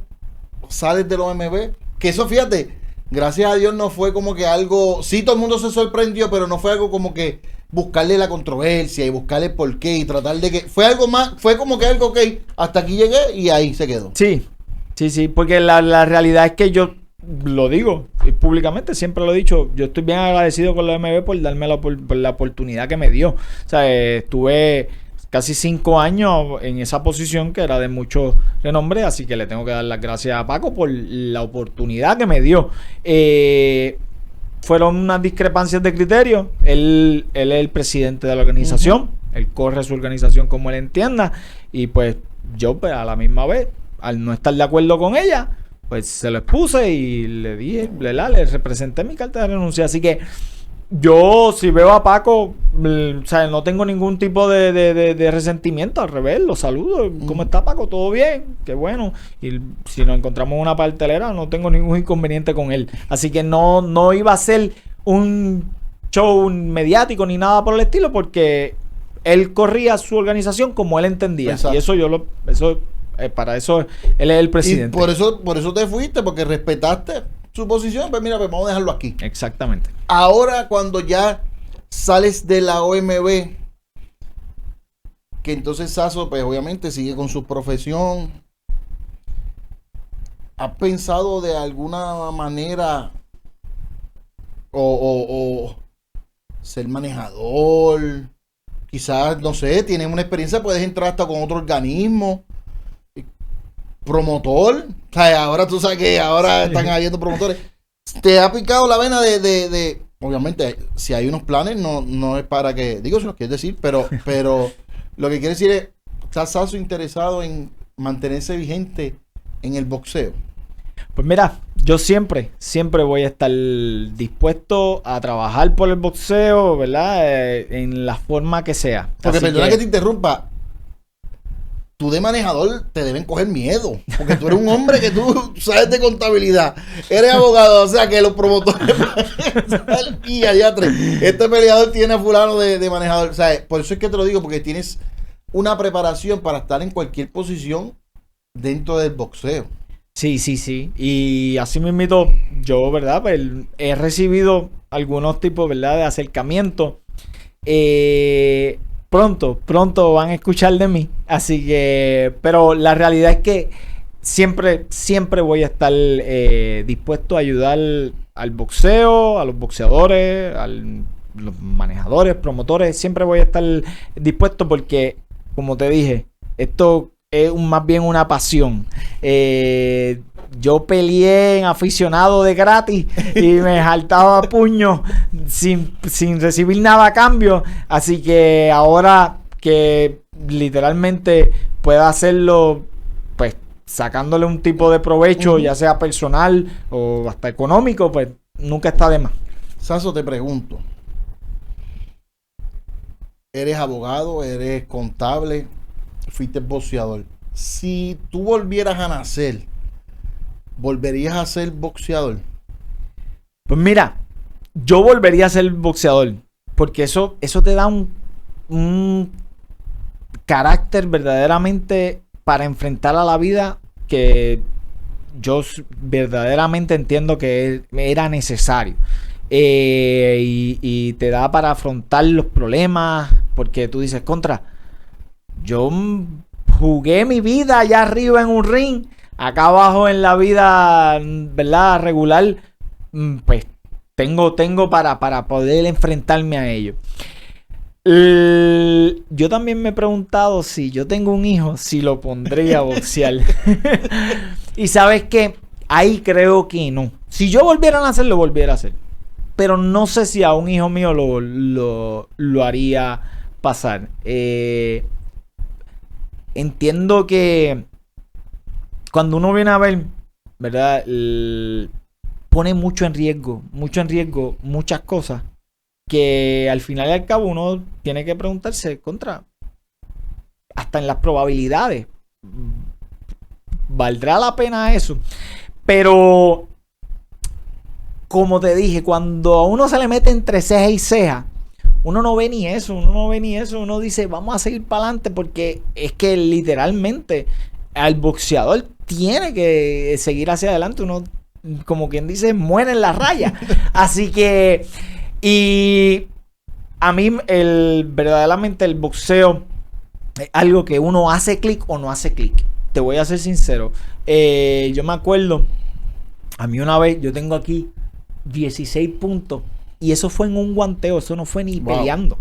sales del OMB, que eso, fíjate, gracias a Dios no fue como que algo, sí, todo el mundo se sorprendió, pero no fue algo como que buscarle la controversia y buscarle por qué y tratar de que, fue algo más, fue como que algo, ok, hasta aquí llegué y ahí se quedó. Sí, porque la realidad es que yo lo digo y públicamente, siempre lo he dicho, yo estoy bien agradecido con la OMB por darme por la oportunidad que me dio. O sea, estuve casi 5 años en esa posición que era de mucho renombre, así que le tengo que dar las gracias a Paco por la oportunidad que me dio. Fueron unas discrepancias de criterio. Él es el presidente de la organización, él corre su organización como él entienda, y pues yo, pues, a la misma vez, al no estar de acuerdo con ella, pues se lo expuse y le dije, le representé mi carta de renuncia. Así que yo, si veo a Paco, o sea, no tengo ningún tipo de resentimiento, al revés, lo saludo. ¿Cómo está, Paco? ¿Todo bien? Qué bueno. Y si nos encontramos en una partelera, no tengo ningún inconveniente con él. Así que no iba a ser un show mediático ni nada por el estilo, porque él corría su organización como él entendía. Exacto. Y eso para eso él es el presidente. Y por eso te fuiste, porque respetaste su posición. Pues mira, pues vamos a dejarlo aquí. Exactamente. Ahora, cuando ya sales de la OMB, que entonces Sasso, pues obviamente sigue con su profesión, ¿has pensado de alguna manera o ser manejador? Quizás, no sé, tienes una experiencia, puedes entrar hasta con otro organismo. Promotor, o sea, ahora tú sabes que ahora están habiendo promotores. ¿Te ha picado la vena de obviamente, si hay unos planes, no es para que, digo, si lo quieres decir, pero lo que quiere decir es, ¿estás Sasso interesado en mantenerse vigente en el boxeo? Pues mira, yo siempre voy a estar dispuesto a trabajar por el boxeo, ¿verdad? En la forma que sea. Porque perdona que te interrumpa, tú de manejador te deben coger miedo, porque tú eres un hombre que tú sabes de contabilidad, eres abogado, o sea que los promotores y adiatre, este peleador tiene a fulano de manejador, o sea, por eso es que te lo digo, porque tienes una preparación para estar en cualquier posición dentro del boxeo. Sí, y así mismito yo, ¿verdad? Pues he recibido algunos tipos, ¿verdad?, de acercamiento. Pronto van a escuchar de mí, así que, pero la realidad es que siempre voy a estar dispuesto a ayudar al boxeo, a los boxeadores, a los manejadores, promotores, siempre voy a estar dispuesto porque, como te dije, esto es más bien una pasión. Yo peleé en aficionado de gratis y me saltaba puños sin recibir nada a cambio. Así que ahora que literalmente pueda hacerlo, pues sacándole un tipo de provecho, ya sea personal o hasta económico, pues nunca está de más. Sasso, te pregunto, eres abogado, eres contable, fuiste boxeador. Si tú volvieras a nacer, ¿volverías a ser boxeador? Pues mira, yo volvería a ser boxeador, porque eso te da un carácter verdaderamente para enfrentar a la vida que yo verdaderamente entiendo que era necesario. Y te da para afrontar los problemas, porque tú dices, yo jugué mi vida allá arriba en un ring, acá abajo en la vida, ¿verdad?, regular, pues tengo para poder enfrentarme a ello. Yo también me he preguntado si yo tengo un hijo, si lo pondría a boxear. Y sabes qué, ahí creo que no. Si yo volviera a nacer, lo volviera a hacer. Pero no sé si a un hijo mío lo haría pasar. Entiendo que cuando uno viene a ver, ¿verdad? Pone mucho en riesgo muchas cosas que al final y al cabo uno tiene que preguntarse hasta en las probabilidades. ¿Valdrá la pena eso? Pero, como te dije, cuando a uno se le mete entre ceja y ceja, uno no ve ni eso, uno dice, vamos a seguir para adelante, porque es que literalmente al boxeador tiene que seguir hacia adelante, uno, como quien dice, muere en la raya. Así que, y a mí verdaderamente el boxeo es algo que uno hace clic o no hace clic. Te voy a ser sincero. Yo me acuerdo, a mí una vez, yo tengo aquí 16 puntos. Y eso fue en un guanteo, eso no fue ni peleando.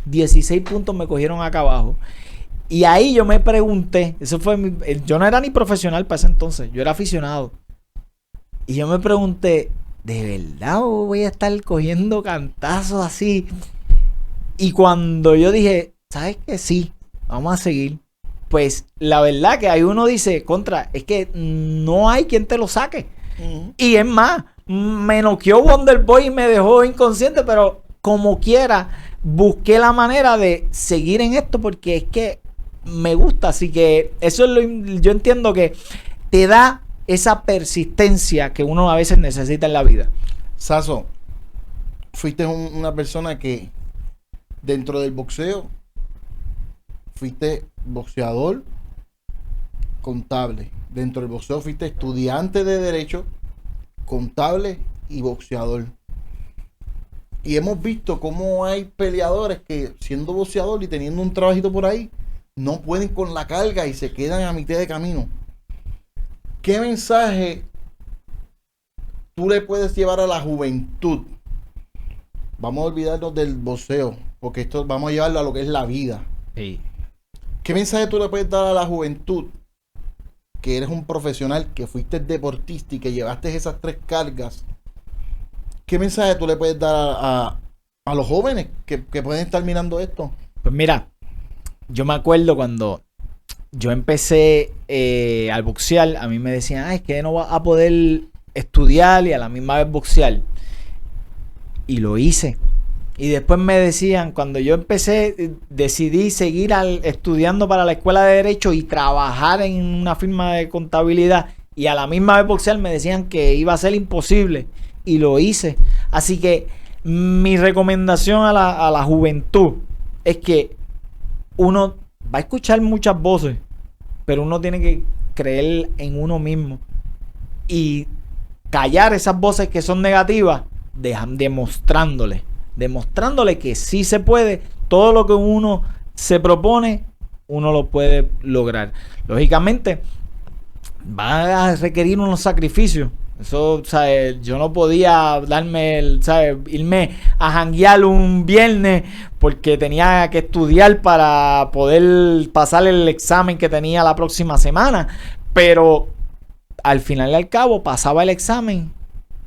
16 puntos me cogieron acá abajo. Y ahí yo me pregunté, yo no era ni profesional para ese entonces, yo era aficionado. Y yo me pregunté, ¿de verdad voy a estar cogiendo cantazos así? Y cuando yo dije, ¿sabes qué? Sí, vamos a seguir. Pues la verdad que ahí uno dice, es que no hay quien te lo saque. Y es más, me noqueó Wonder Boy y me dejó inconsciente, pero como quiera, busqué la manera de seguir en esto porque es que me gusta. Así que eso es yo entiendo que te da esa persistencia que uno a veces necesita en la vida. Saso, fuiste una persona que dentro del boxeo fuiste boxeador, contable. Dentro del boxeo fuiste estudiante de derecho, contable y boxeador. Y hemos visto cómo hay peleadores que siendo boxeador y teniendo un trabajito por ahí, no pueden con la carga y se quedan a mitad de camino. ¿Qué mensaje tú le puedes llevar a la juventud? Vamos a olvidarnos del boxeo, porque esto vamos a llevarlo a lo que es la vida. Sí. ¿Qué mensaje tú le puedes dar a la juventud? Que eres un profesional, que fuiste deportista y que llevaste esas 3 cargas. ¿Qué mensaje tú le puedes dar a los jóvenes que pueden estar mirando esto? Pues mira, yo me acuerdo cuando yo empecé al boxear, a mí me decían, es que no vas a poder estudiar y a la misma vez boxear. Y lo hice. Y después me decían, cuando yo empecé, decidí seguir estudiando para la escuela de Derecho y trabajar en una firma de contabilidad y a la misma vez boxear, me decían que iba a ser imposible y lo hice. Así que mi recomendación a la juventud es que uno va a escuchar muchas voces, pero uno tiene que creer en uno mismo y callar esas voces que son negativas, demostrándole que sí se puede, todo lo que uno se propone, uno lo puede lograr. Lógicamente, va a requerir unos sacrificios. Eso, ¿sabes? Yo no podía irme a janguear un viernes porque tenía que estudiar para poder pasar el examen que tenía la próxima semana. Pero al final y al cabo pasaba el examen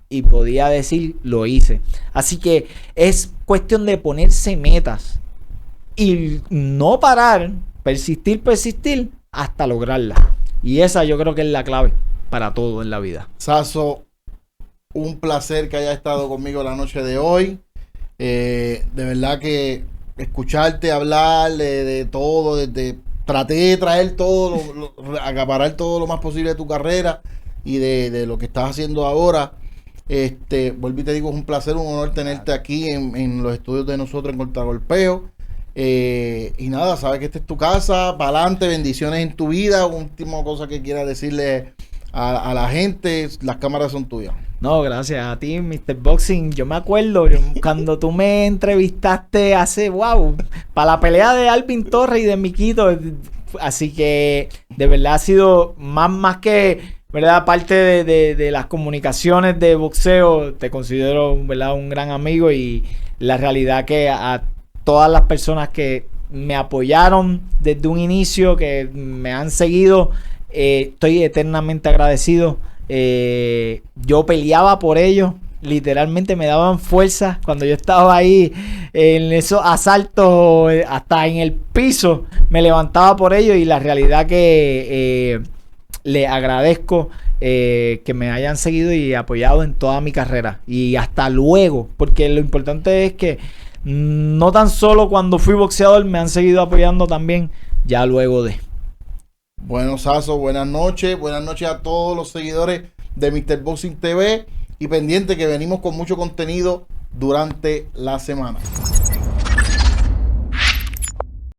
y podía decir, lo hice. Así que es cuestión de ponerse metas y no parar, persistir hasta lograrlas. Y esa yo creo que es la clave para todo en la vida. Saso, un placer que hayas estado conmigo la noche de hoy. De verdad que escucharte hablar de todo, traté de traer todo, acaparar todo lo más posible de tu carrera y de lo que estás haciendo ahora. Vuelvo y te digo, es un placer, un honor tenerte aquí en los estudios de nosotros en Contragolpeo. Y nada, sabes que esta es tu casa, para adelante, bendiciones en tu vida. Última cosa que quieras decirle a la gente, las cámaras son tuyas. No, gracias a ti, Mr. Boxing. Yo me acuerdo cuando tú me entrevistaste para la pelea de Alvin Torres y de Miquito. Así que de verdad ha sido más que, ¿verdad? Parte de las comunicaciones de boxeo. Te considero, ¿verdad?, un gran amigo y la realidad que todas las personas que me apoyaron desde un inicio, que me han seguido. Estoy eternamente agradecido. Yo peleaba por ellos. Literalmente me daban fuerza cuando yo estaba ahí en esos asaltos, hasta en el piso me levantaba por ellos, y la realidad que le agradezco que me hayan seguido y apoyado en toda mi carrera y hasta luego, porque lo importante es que no tan solo cuando fui boxeador, me han seguido apoyando también ya luego de. Bueno, Saso, buenas noches a todos los seguidores de Mr. Boxing TV. Y pendiente que venimos con mucho contenido durante la semana.